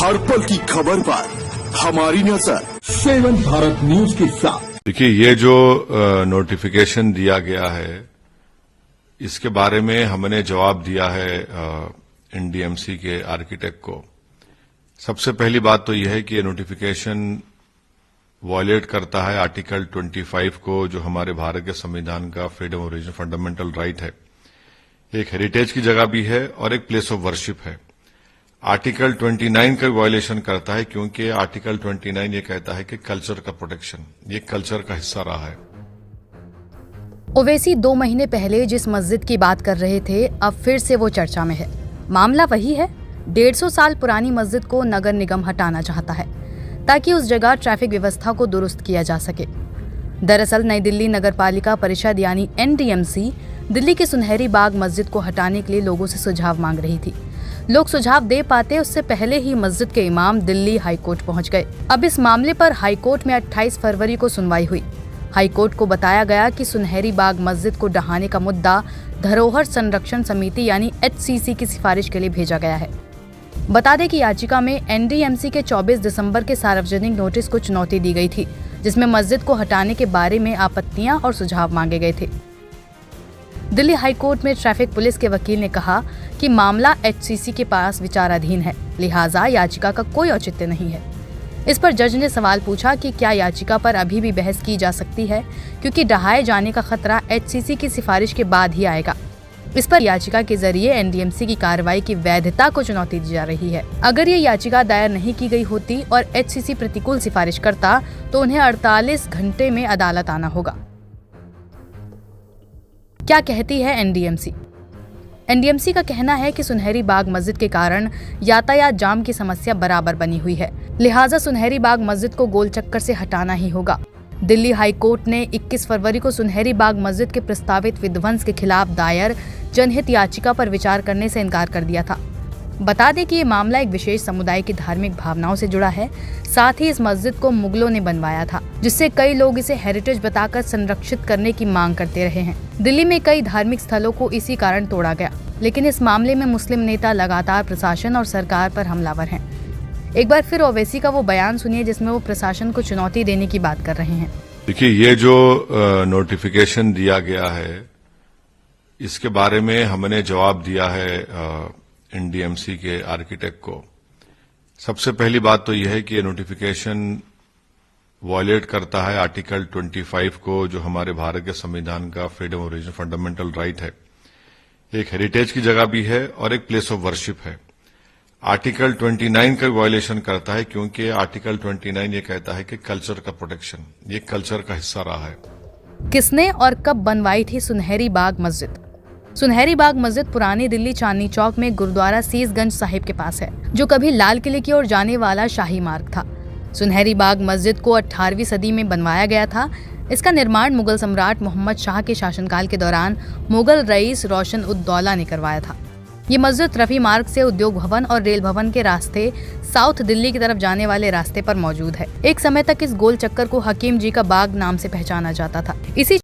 हर पल की खबर पर हमारी नजर 7 भारत न्यूज के साथ। देखिए, ये जो नोटिफिकेशन दिया गया है, इसके बारे में हमने जवाब दिया है एनडीएमसी के आर्किटेक्ट को। सबसे पहली बात तो यह है कि ये नोटिफिकेशन वायलेट करता है आर्टिकल 25 को, जो हमारे भारत के संविधान का freedom of religion fundamental right है। एक हेरिटेज की जगह भी है और एक प्लेस ऑफ वर्शिप है। आर्टिकल 29 का वायलेशन करता है, क्योंकि आर्टिकल 29 ये कहता है कि कल्चर का प्रोटेक्शन, ये कल्चर का हिस्सा रहा है। ओवैसी 2 महीने पहले जिस मस्जिद की बात कर रहे थे, अब फिर से वो चर्चा में है। मामला वही है, 150 साल पुरानी मस्जिद को नगर निगम हटाना चाहता है ताकि उस जगह ट्रैफिक व्यवस्था को दुरुस्त किया जा सके। दरअसल नई दिल्ली नगर पालिका परिषद यानी एनडीएमसी दिल्ली की सुनहरी बाग मस्जिद को हटाने के लिए लोगों से सुझाव मांग रही थी। लोग सुझाव दे पाते उससे पहले ही मस्जिद के इमाम दिल्ली हाईकोर्ट पहुंच गए। अब इस मामले पर हाईकोर्ट में 28 फरवरी को सुनवाई हुई। हाईकोर्ट को बताया गया कि सुनहरी बाग मस्जिद को ढहाने का मुद्दा धरोहर संरक्षण समिति यानी एचसीसी की सिफारिश के लिए भेजा गया है। बता दें कि याचिका में एनडीएमसी के 24 दिसंबर के सार्वजनिक नोटिस को चुनौती दी गई थी, जिसमें मस्जिद को हटाने के बारे में आपत्तियां और सुझाव मांगे गए थे। दिल्ली हाईकोर्ट में ट्रैफिक पुलिस के वकील ने कहा कि मामला एचसीसी के पास विचाराधीन है, लिहाजा याचिका का कोई औचित्य नहीं है। इस पर जज ने सवाल पूछा कि क्या याचिका पर अभी भी बहस की जा सकती है, क्योंकि ढहाए जाने का खतरा एचसीसी की सिफारिश के बाद ही आएगा। इस पर याचिका के जरिए एनडीएमसी की कार्रवाई की वैधता को चुनौती दी जा रही है। अगर ये याचिका दायर नहीं की गई होती और एचसीसी प्रतिकूल सिफारिश करता तो उन्हें 48 घंटे में अदालत आना होगा। क्या कहती है एनडीएमसी? एनडीएमसी का कहना है कि सुनहरी बाग मस्जिद के कारण यातायात जाम की समस्या बराबर बनी हुई है, लिहाजा सुनहरी बाग मस्जिद को गोल चक्कर से हटाना ही होगा। दिल्ली हाईकोर्ट ने 21 फरवरी को सुनहरी बाग मस्जिद के प्रस्तावित विध्वंस के खिलाफ दायर जनहित याचिका पर विचार करने से इनकार कर दिया था। बता दें कि ये मामला एक विशेष समुदाय की धार्मिक भावनाओं से जुड़ा है। साथ ही इस मस्जिद को मुगलों ने बनवाया था, जिससे कई लोग इसे हेरिटेज बताकर संरक्षित करने की मांग करते रहे हैं। दिल्ली में कई धार्मिक स्थलों को इसी कारण तोड़ा गया, लेकिन इस मामले में मुस्लिम नेता लगातार प्रशासन और सरकार पर हमलावर हैं। एक बार फिर ओवैसी का वो बयान सुनिए जिसमें वो प्रशासन को चुनौती देने की बात कर रहे हैं। देखिए, ये जो नोटिफिकेशन दिया गया है, इसके बारे में हमने जवाब दिया है एनडीएमसी के आर्किटेक्ट को। सबसे पहली बात तो यह है कि ये नोटिफिकेशन वायलेट करता है आर्टिकल 25 को, जो हमारे भारत के संविधान का freedom of religion fundamental right है। एक हेरिटेज की जगह भी है और एक प्लेस ऑफ वर्शिप है। आर्टिकल 29 का वायलेशन करता है, क्योंकि आर्टिकल 29 ये कहता है कि कल्चर का प्रोटेक्शन, ये कल्चर का हिस्सा रहा है। किसने और कब बनवाई थी सुनहरी बाग मस्जिद? सुनहरी बाग मस्जिद पुरानी दिल्ली चांदनी चौक में गुरुद्वारा सीसगंज साहिब के पास है, जो कभी लाल किले की ओर जाने वाला शाही मार्ग था। सुनहरी बाग मस्जिद को 18वीं सदी में बनवाया गया था। इसका निर्माण मुगल सम्राट मोहम्मद शाह के शासनकाल के दौरान मुगल रईस रोशन उद दौला ने करवाया था। ये मस्जिद रफी मार्ग से उद्योग भवन और रेल भवन के रास्ते साउथ दिल्ली की तरफ जाने वाले रास्ते पर मौजूद है। एक समय तक इस गोल चक्कर को हकीम जी का बाग नाम से पहचाना जाता था। इसी